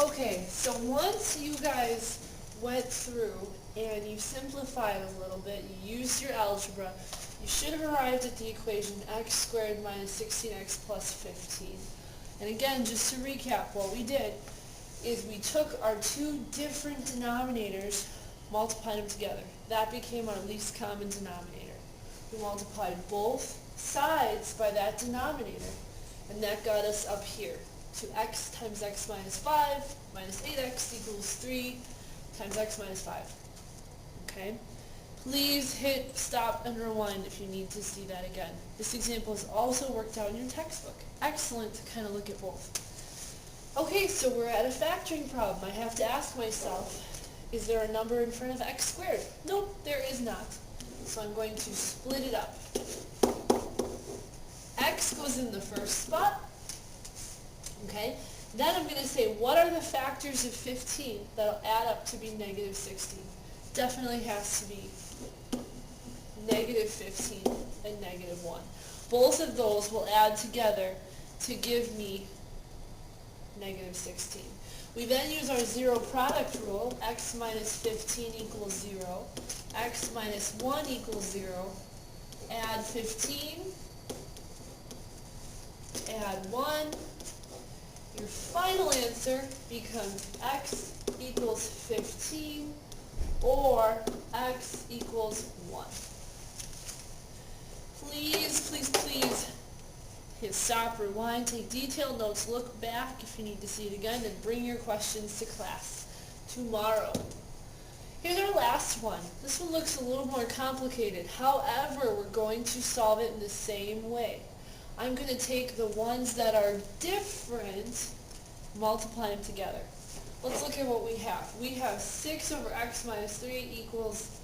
Okay, so once you guys went through and you simplified a little bit, you used your algebra, you should have arrived at the equation x squared minus 16x plus 15. And again, just to recap, what we did is we took our two different denominators, multiplied them together. That became our least common denominator. We multiplied both sides by that denominator, and that got us up here to x times x minus 5 minus 8x equals 3 times x minus 5. Okay? Please hit stop and rewind if you need to see that again. This example is also worked out in your textbook. Excellent to kind of look at both. Okay, so we're at a factoring problem. I have to ask myself, is there a number in front of x squared? Nope, there is not. So I'm going to split it up. X goes in the first spot. Okay, then I'm going to say, what are the factors of 15 that'll add up to be negative 16? Definitely has to be negative 15 and negative 1. Both of those will add together to give me negative 16. We then use our zero product rule. X minus 15 equals 0. X minus 1 equals 0. Add 15. Add 1. Your final answer becomes x equals 15 or x equals 1. Please, please, please hit stop, rewind, take detailed notes, look back if you need to see it again, and bring your questions to class tomorrow. Here's our last one. This one looks a little more complicated. However, we're going to solve it in the same way. I'm going to take the ones that are different, multiply them together. Let's look at what we have. We have 6 over x minus 3 equals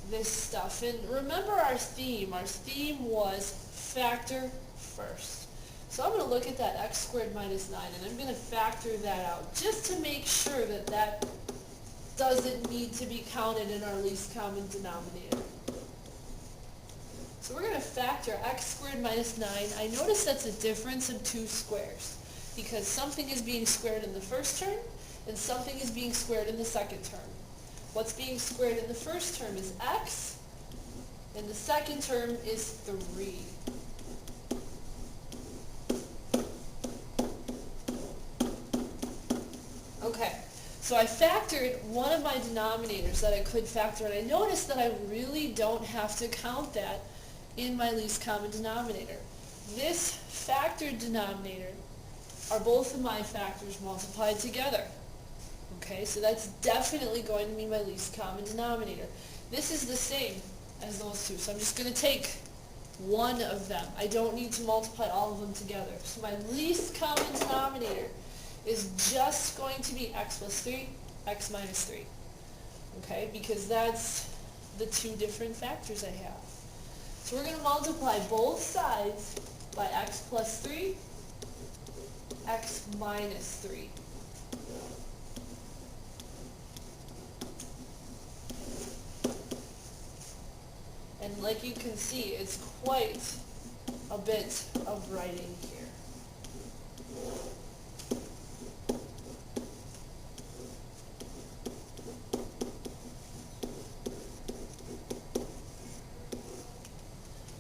this stuff. And remember our theme. Our theme was factor first. So I'm going to look at that x squared minus 9, and I'm going to factor that out just to make sure that that doesn't need to be counted in our least common denominator. So we're going to factor x squared minus 9. I notice that's a difference of 2 squares because something is being squared in the first term and something is being squared in the second term. What's being squared in the first term is x, and the second term is 3. Okay, so I factored one of my denominators that I could factor, and I noticed that I really don't have to count that in my least common denominator. This factored denominator are both of my factors multiplied together. Okay, so that's definitely going to be my least common denominator. This is the same as those two, so I'm just going to take one of them. I don't need to multiply all of them together. So my least common denominator is just going to be x plus 3, x minus 3. Okay, because that's the two different factors I have. So we're going to multiply both sides by x plus 3, x minus 3. And like you can see, it's quite a bit of writing here.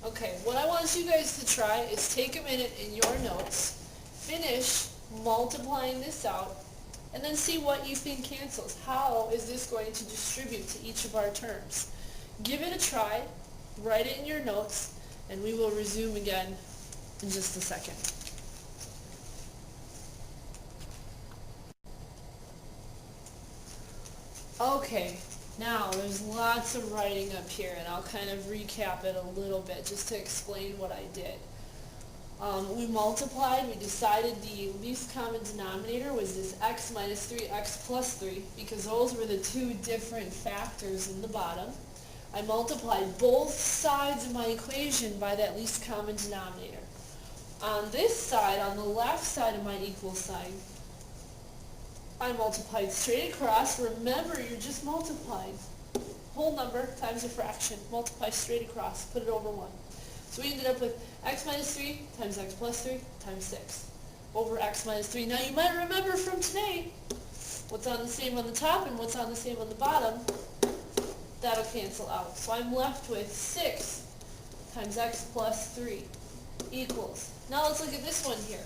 Okay, what I want you guys to try is take a minute in your notes, finish multiplying this out, and then see what you think cancels. How is this going to distribute to each of our terms? Give it a try, write it in your notes, and we will resume again in just a second. Okay, now there's lots of writing up here, and I'll kind of recap it a little bit just to explain what I did. We multiplied, we decided the least common denominator was this x minus 3, x plus 3, because those were the two different factors in the bottom. I multiplied both sides of my equation by that least common denominator. On this side, on the left side of my equal sign, I multiplied straight across. Remember, you're just multiplying. Whole number times a fraction. Multiply straight across. Put it over 1. So we ended up with x minus 3 times x plus 3 times 6 over x minus 3. Now you might remember from today, what's on the same on the top and what's on the same on the bottom, that'll cancel out. So I'm left with 6 times x plus 3 equals. Now let's look at this one here.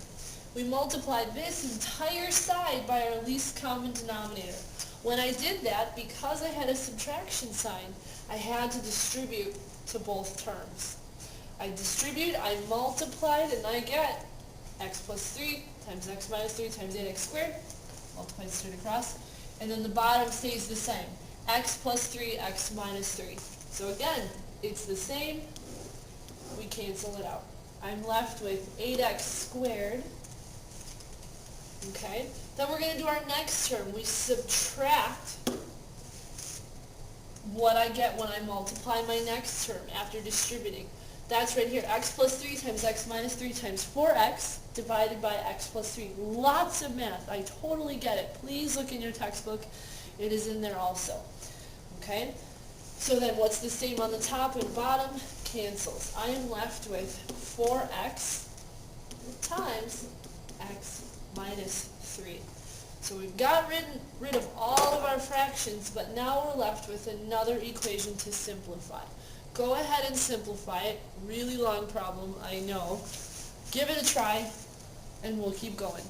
We multiplied this entire side by our least common denominator. When I did that, because I had a subtraction sign, I had to distribute to both terms. I distribute, I multiplied, and I get x plus 3 times x minus 3 times 8x squared, multiplied straight across, and then the bottom stays the same, x plus 3, x minus 3. So again, it's the same, we cancel it out. I'm left with 8x squared. Okay, then we're going to do our next term. We subtract what I get when I multiply my next term after distributing. That's right here, x plus 3 times x minus 3 times 4x divided by x plus 3. Lots of math. I totally get it. Please look in your textbook. It is in there also. Okay, so then what's the same on the top and bottom? Cancels. I am left with 4x times x minus 3. So we've got rid of all of our fractions, but now we're left with another equation to simplify. Go ahead and simplify it. Really long problem, I know. Give it a try, and we'll keep going.